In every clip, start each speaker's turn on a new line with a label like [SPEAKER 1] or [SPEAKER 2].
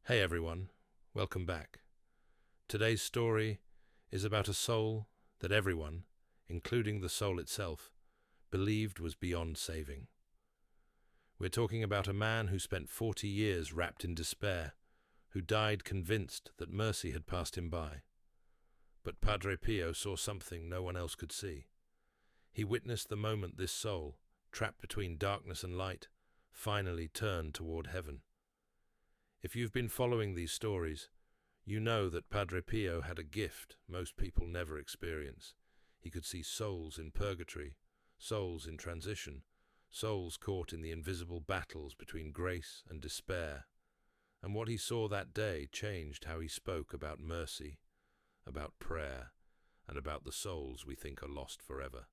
[SPEAKER 1] Hey everyone, welcome back. Today's story is about a soul that everyone, including the soul itself, believed was beyond saving. We're talking about a man who spent 40 years wrapped in despair, who died convinced that mercy had passed him by. But Padre Pio saw something no one else could see. He witnessed the moment this soul, trapped between darkness and light, finally turned toward heaven. If you've been following these stories, you know that Padre Pio had a gift most people never experience. He could see souls in purgatory, souls in transition, souls caught in the invisible battles between grace and despair. And what he saw that day changed how he spoke about mercy, about prayer, and about the souls we think are lost forever.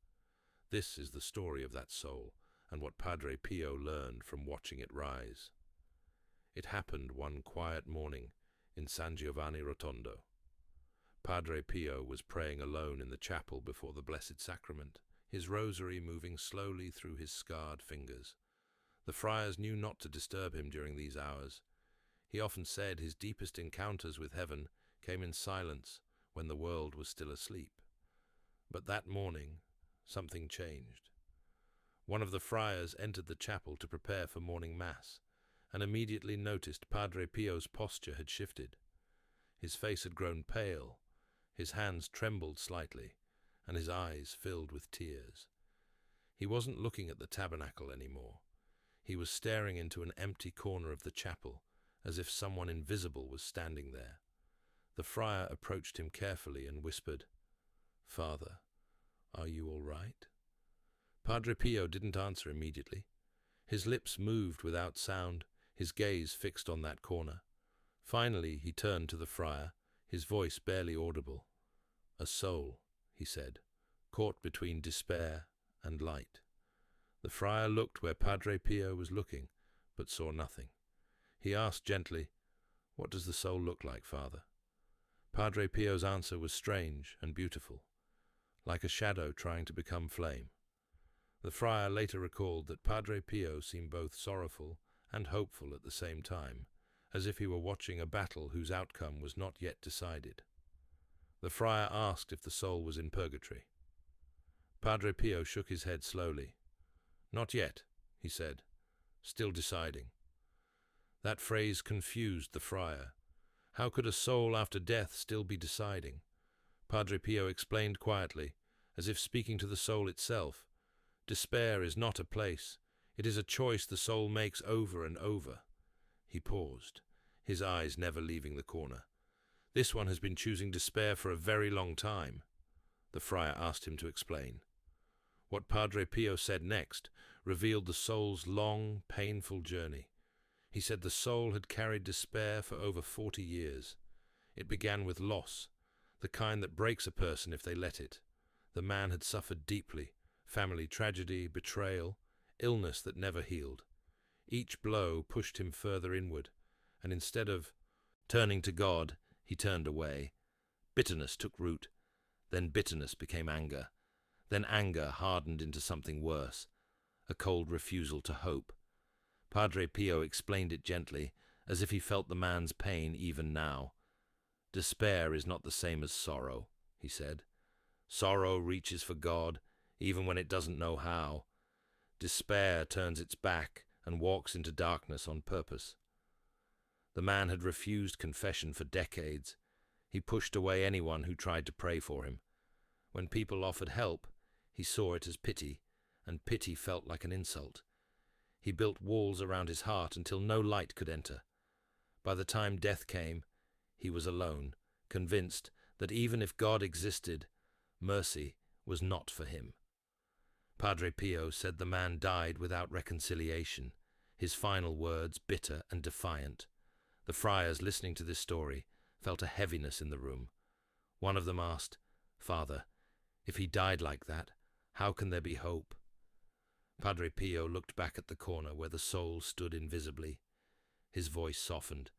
[SPEAKER 1] This is the story of that soul and what Padre Pio learned from watching it rise. It happened one quiet morning in San Giovanni Rotondo. Padre Pio was praying alone in the chapel before the Blessed Sacrament, his rosary moving slowly through his scarred fingers. The friars knew not to disturb him during these hours. He often said his deepest encounters with heaven came in silence when the world was still asleep. But that morning, something changed. One of the friars entered the chapel to prepare for morning mass, and immediately noticed Padre Pio's posture had shifted. His face had grown pale, his hands trembled slightly, and his eyes filled with tears. He wasn't looking at the tabernacle anymore. He was staring into an empty corner of the chapel, as if someone invisible was standing there. The friar approached him carefully and whispered, "Father, are you all right?" Padre Pio didn't answer immediately. His lips moved without sound, his gaze fixed on that corner. Finally, he turned to the friar, his voice barely audible. "A soul," he said, "caught between despair and light." The friar looked where Padre Pio was looking, but saw nothing. He asked gently, "What does the soul look like, Father?" Padre Pio's answer was strange and beautiful, like a shadow trying to become flame. The friar later recalled that Padre Pio seemed both sorrowful and hopeful at the same time, as if he were watching a battle whose outcome was not yet decided. The friar asked if the soul was in purgatory. Padre Pio shook his head slowly. "Not yet," he said, "still deciding." That phrase confused the friar. How could a soul after death still be deciding? Padre Pio explained quietly, as if speaking to the soul itself, "Despair is not a place. It is a choice the soul makes over and over." He paused, his eyes never leaving the corner. "This one has been choosing despair for a very long time." The friar asked him to explain. What Padre Pio said next revealed the soul's long, painful journey. He said the soul had carried despair for over 40 years. It began with loss, the kind that breaks a person if they let it. The man had suffered deeply, family tragedy, betrayal, illness that never healed. Each blow pushed him further inward, and instead of turning to God, he turned away. Bitterness took root, then bitterness became anger. Then anger hardened into something worse, a cold refusal to hope. Padre Pio explained it gently, as if he felt the man's pain even now. "Despair is not the same as sorrow," he said. "Sorrow reaches for God, even when it doesn't know how. Despair turns its back and walks into darkness on purpose." The man had refused confession for decades. He pushed away anyone who tried to pray for him. When people offered help, he saw it as pity, and pity felt like an insult. He built walls around his heart until no light could enter. By the time death came, he was alone, convinced that even if God existed, mercy was not for him. Padre Pio said the man died without reconciliation, his final words bitter and defiant. The friars listening to this story felt a heaviness in the room. One of them asked, "Father, if he died like that, how can there be hope?" Padre Pio looked back at the corner where the soul stood invisibly. His voice softened,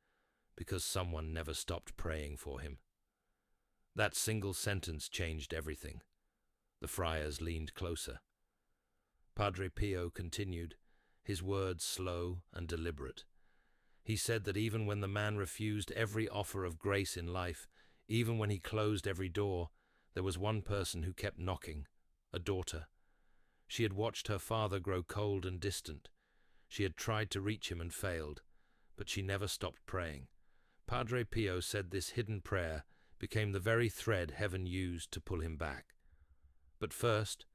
[SPEAKER 1] because someone never stopped praying for him. That single sentence changed everything. The friars leaned closer. Padre Pio continued, his words slow and deliberate. He said that even when the man refused every offer of grace in life, even when he closed every door, there was one person who kept knocking, a daughter. She had watched her father grow cold and distant. She had tried to reach him and failed, but she never stopped praying. Padre Pio said this hidden prayer became the very thread heaven used to pull him back. But first,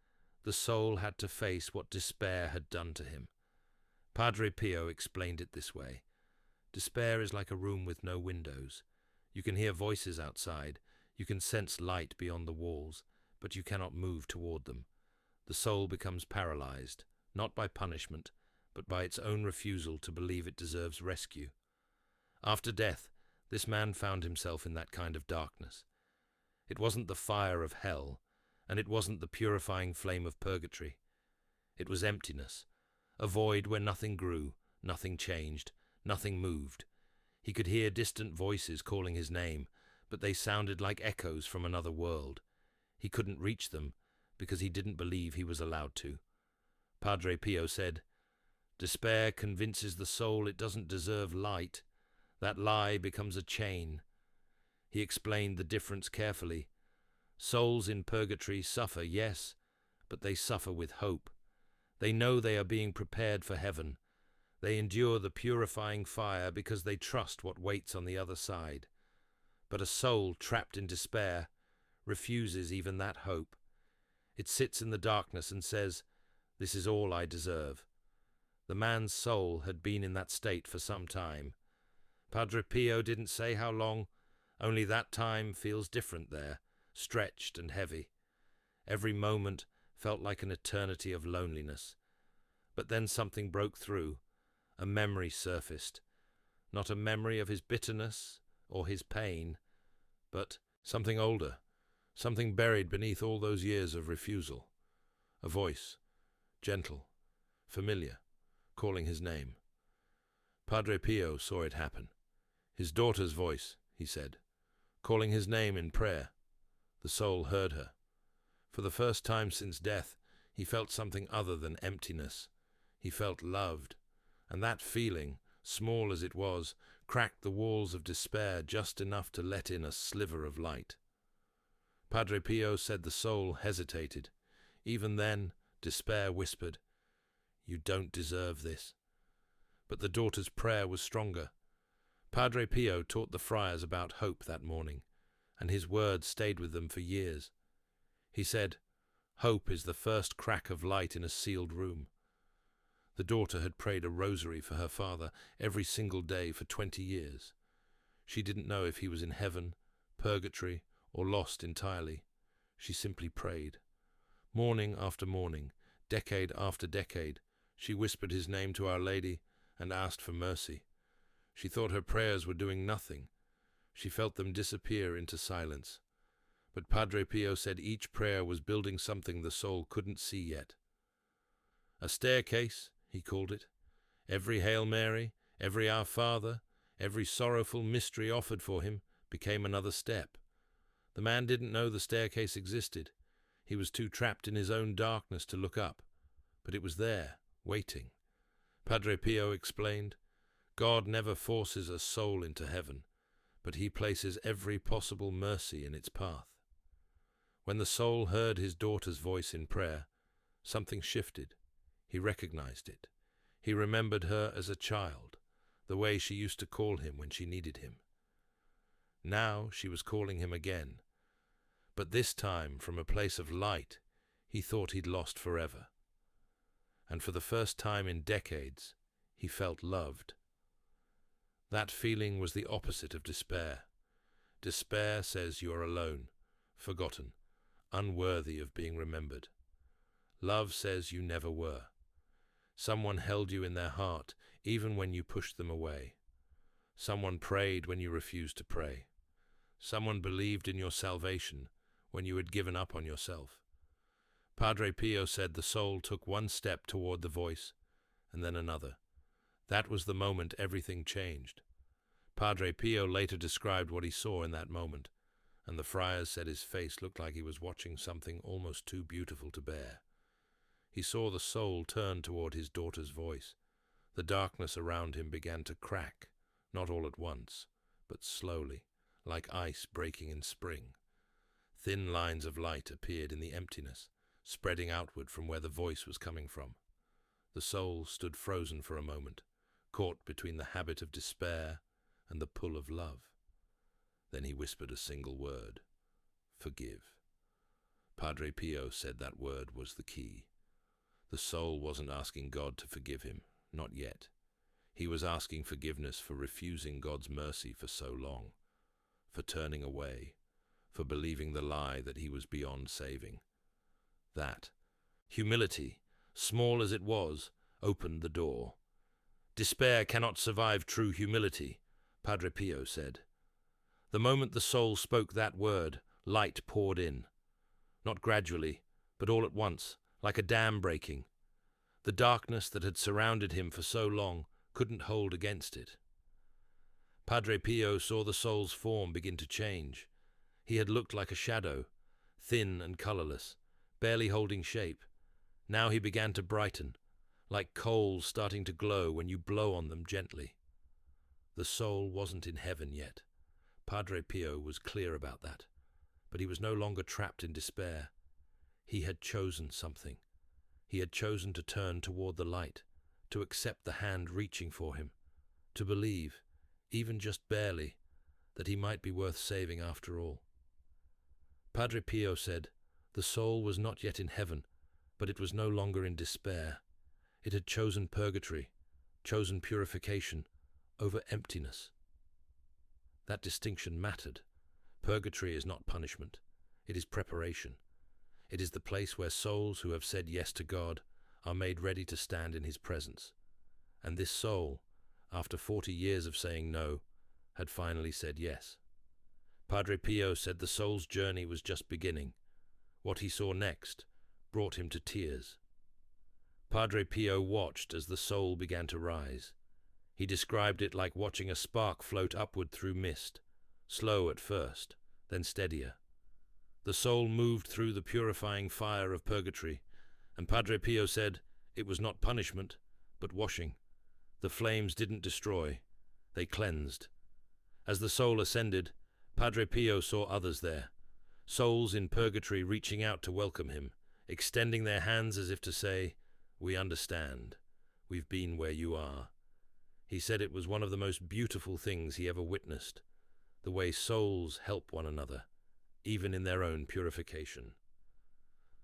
[SPEAKER 1] the soul had to face what despair had done to him. Padre Pio explained it this way. Despair is like a room with no windows. You can hear voices outside, you can sense light beyond the walls, but you cannot move toward them. The soul becomes paralyzed, not by punishment, but by its own refusal to believe it deserves rescue. After death, this man found himself in that kind of darkness. It wasn't the fire of hell, and it wasn't the purifying flame of purgatory. It was emptiness, a void where nothing grew, nothing changed, nothing moved. He could hear distant voices calling his name, but they sounded like echoes from another world. He couldn't reach them because he didn't believe he was allowed to. Padre Pio said, "Despair convinces the soul it doesn't deserve light. That lie becomes a chain." He explained the difference carefully. Souls in purgatory suffer, yes, but they suffer with hope. They know they are being prepared for heaven. They endure the purifying fire because they trust what waits on the other side. But a soul trapped in despair refuses even that hope. It sits in the darkness and says, "This is all I deserve." The man's soul had been in that state for some time. Padre Pio didn't say how long, only that time feels different there, stretched and heavy. Every moment felt like an eternity of loneliness. But then something broke through. A memory surfaced. Not a memory of his bitterness or his pain, but something older, something buried beneath all those years of refusal. A voice, gentle, familiar, calling his name. Padre Pio saw it happen. His daughter's voice, he said, calling his name in prayer. The soul heard her. For the first time since death, he felt something other than emptiness. He felt loved, and that feeling, small as it was, cracked the walls of despair just enough to let in a sliver of light. Padre Pio said the soul hesitated. Even then, despair whispered, "You don't deserve this." But the daughter's prayer was stronger. Padre Pio taught the friars about hope that morning, and his words stayed with them for years. He said, "Hope is the first crack of light in a sealed room." The daughter had prayed a rosary for her father every single day for 20 years. She didn't know if he was in heaven, purgatory, or lost entirely. She simply prayed. Morning after morning, decade after decade, she whispered his name to Our Lady and asked for mercy. She thought her prayers were doing nothing. She felt them disappear into silence. But Padre Pio said each prayer was building something the soul couldn't see yet. A staircase, he called it. Every Hail Mary, every Our Father, every sorrowful mystery offered for him became another step. The man didn't know the staircase existed. He was too trapped in his own darkness to look up. But it was there, waiting. Padre Pio explained, God never forces a soul into heaven, but he places every possible mercy in its path. When the soul heard his daughter's voice in prayer, something shifted. He recognized it. He remembered her as a child, the way she used to call him when she needed him. Now she was calling him again, but this time from a place of light he thought he'd lost forever. And for the first time in decades, he felt loved. That feeling was the opposite of despair. Despair says you are alone, forgotten, unworthy of being remembered. Love says you never were. Someone held you in their heart, even when you pushed them away. Someone prayed when you refused to pray. Someone believed in your salvation when you had given up on yourself. Padre Pio said the soul took one step toward the voice, and then another. That was the moment everything changed. Padre Pio later described what he saw in that moment, and the friars said his face looked like he was watching something almost too beautiful to bear. He saw the soul turn toward his daughter's voice. The darkness around him began to crack. not all at once, but slowly, like ice breaking in spring. Thin lines of light appeared in the emptiness, spreading outward from where the voice was coming from. The soul stood frozen for a moment, caught between the habit of despair and the pull of love. Then he whispered a single word: forgive. Padre Pio said that word was the key. The soul wasn't asking God to forgive him, not yet. He was asking forgiveness for refusing God's mercy for so long, for turning away, for believing the lie that he was beyond saving. That humility, small as it was, opened the door. Despair cannot survive true humility, Padre Pio said. The moment the soul spoke that word, light poured in. Not gradually, but all at once, like a dam breaking. The darkness that had surrounded him for so long couldn't hold against it. Padre Pio saw the soul's form begin to change. He had looked like a shadow, thin and colorless, barely holding shape. Now he began to brighten, like coals starting to glow when you blow on them gently. The soul wasn't in heaven yet. Padre Pio was clear about that. But he was no longer trapped in despair. He had chosen something. He had chosen to turn toward the light, to accept the hand reaching for him, to believe, even just barely, that he might be worth saving after all. Padre Pio said the soul was not yet in heaven, but it was no longer in despair. It had chosen purgatory, chosen purification, over emptiness. That distinction mattered. Purgatory is not punishment. It is preparation. It is the place where souls who have said yes to God are made ready to stand in his presence. And this soul, after 40 years of saying no, had finally said yes. Padre Pio said the soul's journey was just beginning. What he saw next brought him to tears. Padre Pio watched as the soul began to rise. He described it like watching a spark float upward through mist, slow at first, then steadier. The soul moved through the purifying fire of purgatory, and Padre Pio said it was not punishment, but washing. The flames didn't destroy, they cleansed. As the soul ascended, Padre Pio saw others there, souls in purgatory reaching out to welcome him, extending their hands as if to say, "We understand. We've been where you are." He said it was one of the most beautiful things he ever witnessed, the way souls help one another, even in their own purification.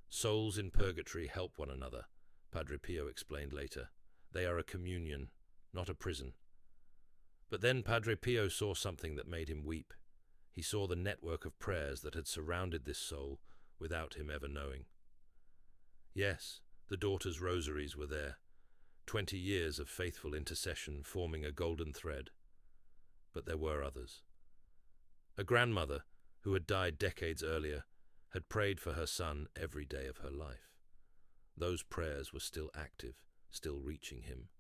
[SPEAKER 1] Souls in purgatory help one another, Padre Pio explained later. They are a communion, not a prison. But then Padre Pio saw something that made him weep. He saw the network of prayers that had surrounded this soul without him ever knowing. Yes, the daughters' rosaries were there, 20 years of faithful intercession forming a golden thread. But there were others. A grandmother, who had died decades earlier, had prayed for her son every day of her life. Those prayers were still active, still reaching him.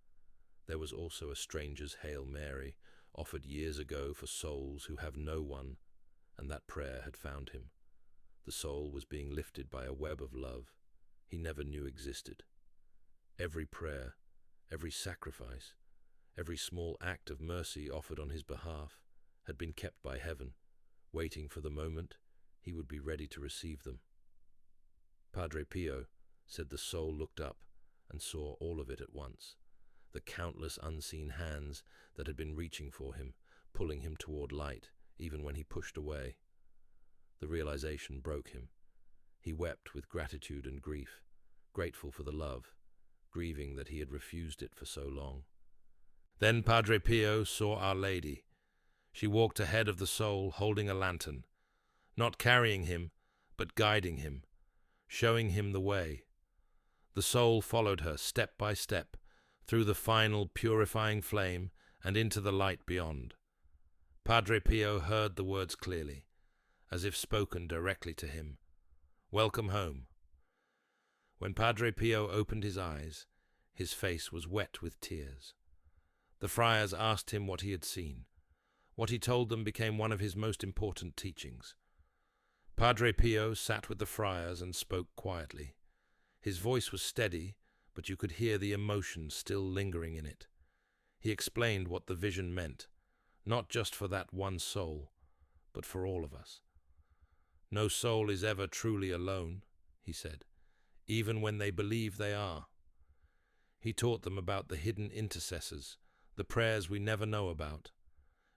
[SPEAKER 1] There was also a stranger's Hail Mary, offered years ago for souls who have no one, and that prayer had found him. The soul was being lifted by a web of love he never knew existed. Every prayer, every sacrifice, every small act of mercy offered on his behalf had been kept by heaven, waiting for the moment he would be ready to receive them. Padre Pio said the soul looked up and saw all of it at once, the countless unseen hands that had been reaching for him, pulling him toward light, even when he pushed away. The realization broke him. He wept with gratitude and grief, grateful for the love, grieving that he had refused it for so long. Then Padre Pio saw Our Lady. She walked ahead of the soul holding a lantern, not carrying him, but guiding him, showing him the way. The soul followed her step by step, through the final purifying flame and into the light beyond. Padre Pio heard the words clearly, as if spoken directly to him. "Welcome home." When Padre Pio opened his eyes, his face was wet with tears. The friars asked him what he had seen. What he told them became one of his most important teachings. Padre Pio sat with the friars and spoke quietly. His voice was steady, but you could hear the emotion still lingering in it. He explained what the vision meant, not just for that one soul, but for all of us. No soul is ever truly alone, he said, even when they believe they are. He taught them about the hidden intercessors, the prayers we never know about.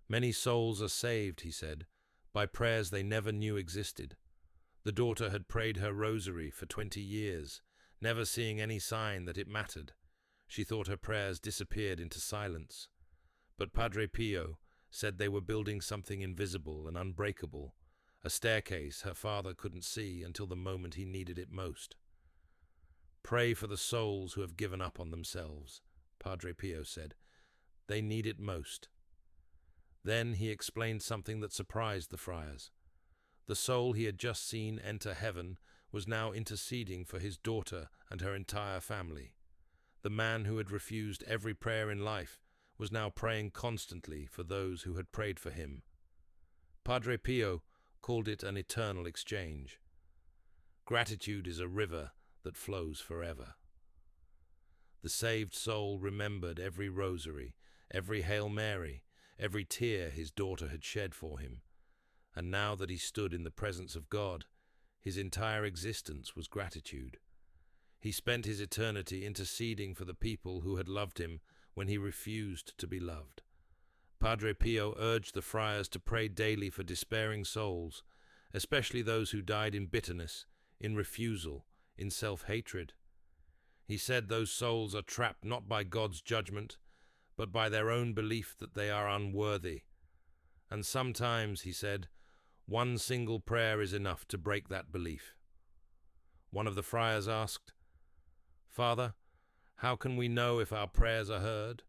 [SPEAKER 1] Many souls are saved, he said, by prayers they never knew existed. The daughter had prayed her rosary for 20 years, never seeing any sign that it mattered. She thought her prayers disappeared into silence. But Padre Pio said they were building something invisible and unbreakable, a staircase her father couldn't see until the moment he needed it most. Pray for the souls who have given up on themselves, Padre Pio said. They need it most. Then he explained something that surprised the friars. The soul he had just seen enter heaven was now interceding for his daughter and her entire family. The man who had refused every prayer in life was now praying constantly for those who had prayed for him. Padre Pio called it an eternal exchange. Gratitude is a river that flows forever. The saved soul remembered every rosary, every Hail Mary, every tear his daughter had shed for him, and now that he stood in the presence of God, his entire existence was gratitude. He spent his eternity interceding for the people who had loved him when he refused to be loved. Padre Pio urged the friars to pray daily for despairing souls, especially those who died in bitterness, in refusal, in self-hatred. He said those souls are trapped not by God's judgment, but by their own belief that they are unworthy. And sometimes, he said, one single prayer is enough to break that belief. One of the friars asked, "Father, how can we know if our prayers are heard?"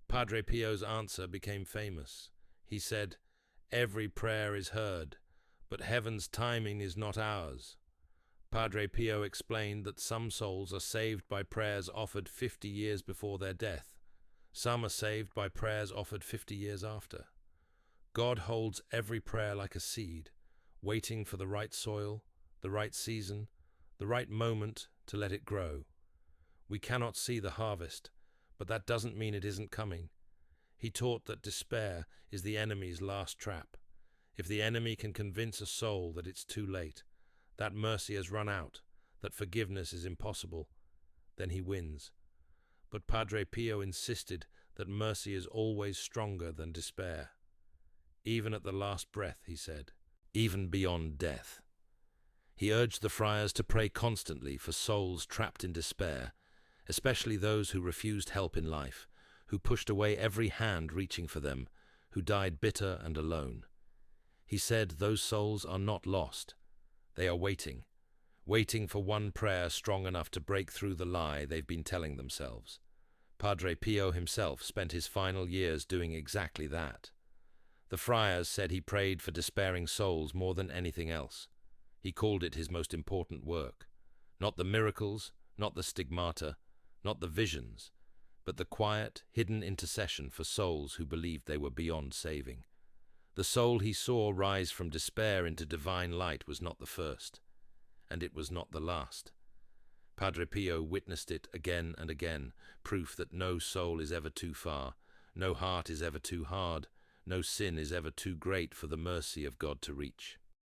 [SPEAKER 1] Padre Pio's answer became famous. He said, "Every prayer is heard, but heaven's timing is not ours." Padre Pio explained that some souls are saved by prayers offered 50 years before their death. Some are saved by prayers offered 50 years after. God holds every prayer like a seed, waiting for the right soil, the right season, the right moment to let it grow. We cannot see the harvest, but that doesn't mean it isn't coming. He taught that despair is the enemy's last trap. If the enemy can convince a soul that it's too late, that mercy has run out, that forgiveness is impossible, then he wins. But Padre Pio insisted that mercy is always stronger than despair. Even at the last breath, he said, even beyond death. He urged the friars to pray constantly for souls trapped in despair, especially those who refused help in life, who pushed away every hand reaching for them, who died bitter and alone. He said those souls are not lost. They are waiting for one prayer strong enough to break through the lie they've been telling themselves. Padre Pio himself spent his final years doing exactly that. The friars said he prayed for despairing souls more than anything else. He called it his most important work. Not the miracles, not the stigmata, not the visions, but the quiet, hidden intercession for souls who believed they were beyond saving. The soul he saw rise from despair into divine light was not the first, and it was not the last. Padre Pio witnessed it again and again, proof that no soul is ever too far, no heart is ever too hard, no sin is ever too great for the mercy of God to reach.